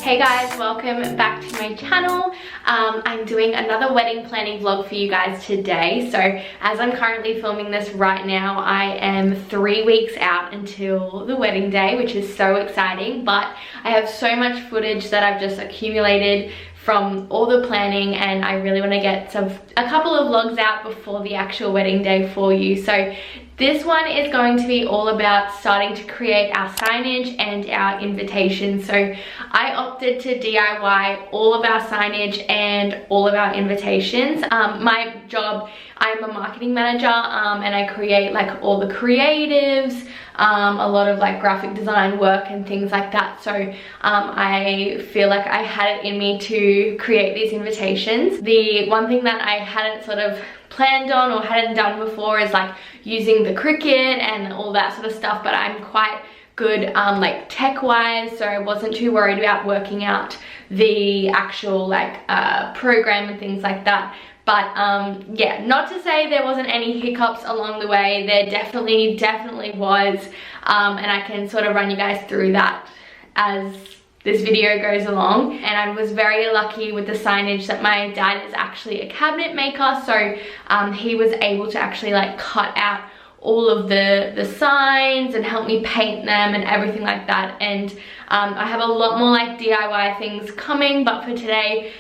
Hey guys, welcome back to my channel. I'm doing another wedding planning vlog for you guys today. So as I'm currently filming this right now, I am 3 weeks out until the wedding day, which is so exciting, but I have so much footage that I've just accumulated from all the planning, and I really want to get a couple of vlogs out before the actual wedding day for you. So this one is going to be all about starting to create our signage and our invitations. So I opted to DIY all of our signage and all of our invitations. My job, I'm a marketing manager, and I create like all the creatives, a lot of like graphic design work and things like that. So I feel like I had it in me to create these invitations. The one thing that I hadn't sort of planned on or hadn't done before is like using the Cricut and all that sort of stuff, but I'm quite good like tech wise, so I wasn't too worried about working out the actual like program and things like that. But yeah, not to say there wasn't any hiccups along the way. There definitely was, and I can sort of run you guys through that as this video goes along. And I was very lucky with the signage that my dad is actually a cabinet maker, so he was able to actually like cut out all of the signs and help me paint them and everything like that. And I have a lot more like DIY things coming, but for today,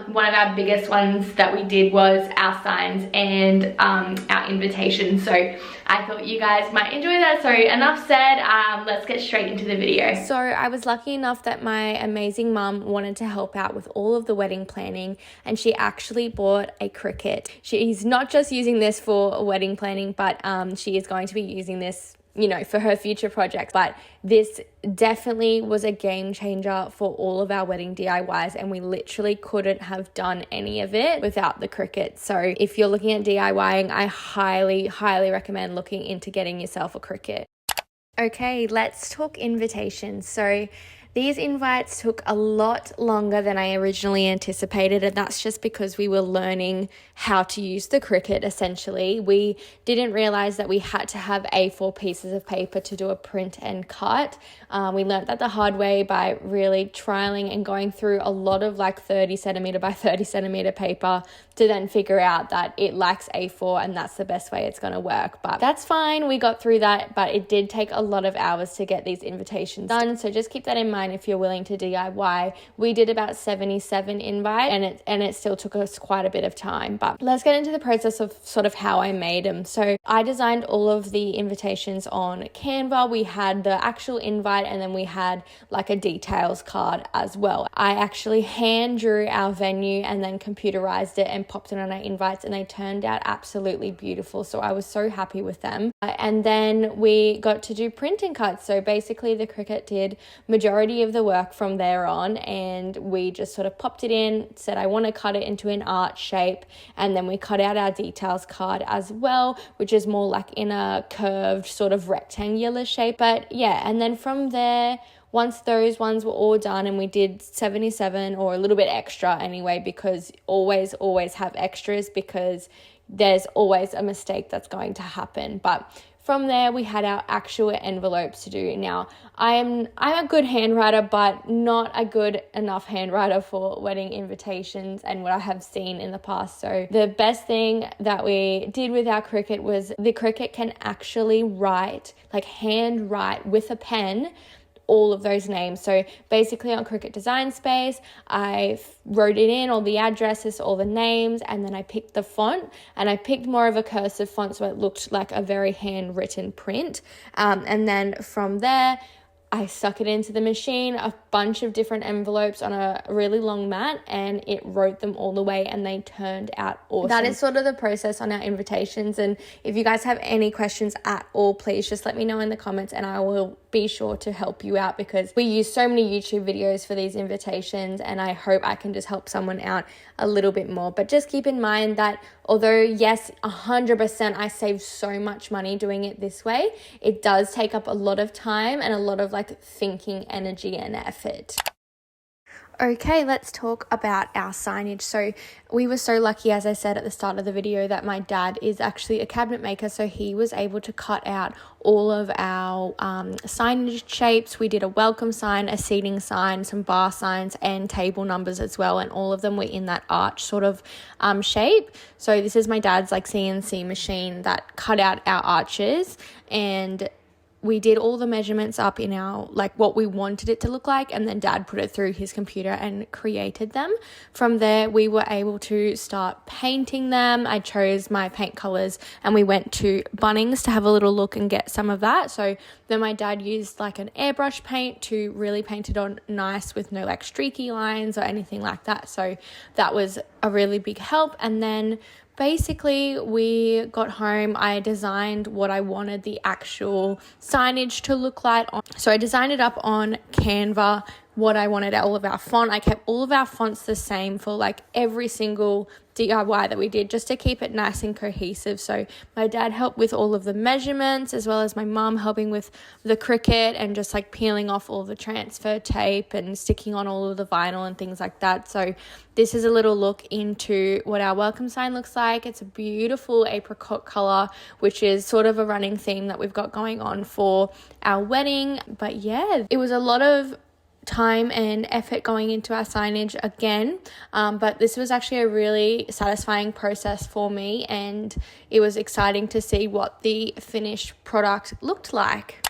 one of our biggest ones that we did was our signs and our invitations. So I thought you guys might enjoy that. So enough said, let's get straight into the video. So I was lucky enough that my amazing mum wanted to help out with all of the wedding planning, and she actually bought a Cricut. She's not just using this for wedding planning, but she is going to be using this, you know, for her future projects. But this definitely was a game changer for all of our wedding DIYs, and we literally couldn't have done any of it without the Cricut. So if you're looking at DIYing, I highly recommend looking into getting yourself a Cricut. Okay, let's talk invitations. So these invites took a lot longer than I originally anticipated, and that's just because we were learning how to use the Cricut, essentially. We didn't realize that we had to have A4 pieces of paper to do a print and cut. We learned that the hard way by really trialing and going through a lot of like 30 centimeter by 30 centimeter paper to then figure out that it likes A4 and that's the best way it's going to work. But that's fine, we got through that, but it did take a lot of hours to get these invitations done. So just keep that in mind if you're willing to DIY. We did about 77 invites, and it still took us quite a bit of time. But let's get into the process of sort of how I made them. So I designed all of the invitations on Canva. We had the actual invite, and then we had like a details card as well. I actually hand drew our venue and then computerized it and popped it on our invites, and they turned out absolutely beautiful. So I was so happy with them. And then we got to do print and cuts. So basically the Cricut did majority of the work from there on, and we just sort of popped it in, said I want to cut it into an art shape, and then we cut out our details card as well, which is more like in a curved sort of rectangular shape. But yeah, and then from there, once those ones were all done, and we did 77 or a little bit extra anyway, because always have extras, because there's always a mistake that's going to happen. But from there, we had our actual envelopes to do. Now, I'm a good handwriter, but not a good enough handwriter for wedding invitations and what I have seen in the past. So the best thing that we did with our Cricut was the Cricut can actually write, like hand write with a pen, all of those names. So basically on Cricut Design Space, I wrote it in, all the addresses, all the names, and then I picked the font, and I picked more of a cursive font so it looked like a very handwritten print. And then from there, I stuck it into the machine, a bunch of different envelopes on a really long mat, and it wrote them all the way, and they turned out awesome. That is sort of the process on our invitations. And if you guys have any questions at all, please just let me know in the comments, and I will be sure to help you out, because we use so many YouTube videos for these invitations, and I hope I can just help someone out a little bit more. But just keep in mind that although yes, 100% I saved so much money doing it this way, it does take up a lot of time and a lot of like thinking, energy and effort. Okay, let's talk about our signage. So we were so lucky, as I said at the start of the video, that my dad is actually a cabinet maker, so he was able to cut out all of our signage shapes. We did a welcome sign, a seating sign, some bar signs, and table numbers as well, and all of them were in that arch sort of shape. So this is my dad's like CNC machine that cut out our arches, and we did all the measurements up in our, like what we wanted it to look like, and then Dad put it through his computer and created them. From there, we were able to start painting them. I chose my paint colors and we went to Bunnings to have a little look and get some of that. So then my dad used like an airbrush paint to really paint it on nice with no like streaky lines or anything like that. So that was a really big help. And then basically, we got home, I designed what I wanted the actual signage to look like. So I designed it up on Canva, what I wanted all of our font. I kept all of our fonts the same for like every single DIY that we did, just to keep it nice and cohesive. So my dad helped with all of the measurements, as well as my mum helping with the Cricut and just like peeling off all the transfer tape and sticking on all of the vinyl and things like that. So this is a little look into what our welcome sign looks like. It's a beautiful apricot color, which is sort of a running theme that we've got going on for our wedding. But yeah, it was a lot of time and effort going into our signage again, but this was actually a really satisfying process for me, and it was exciting to see what the finished product looked like.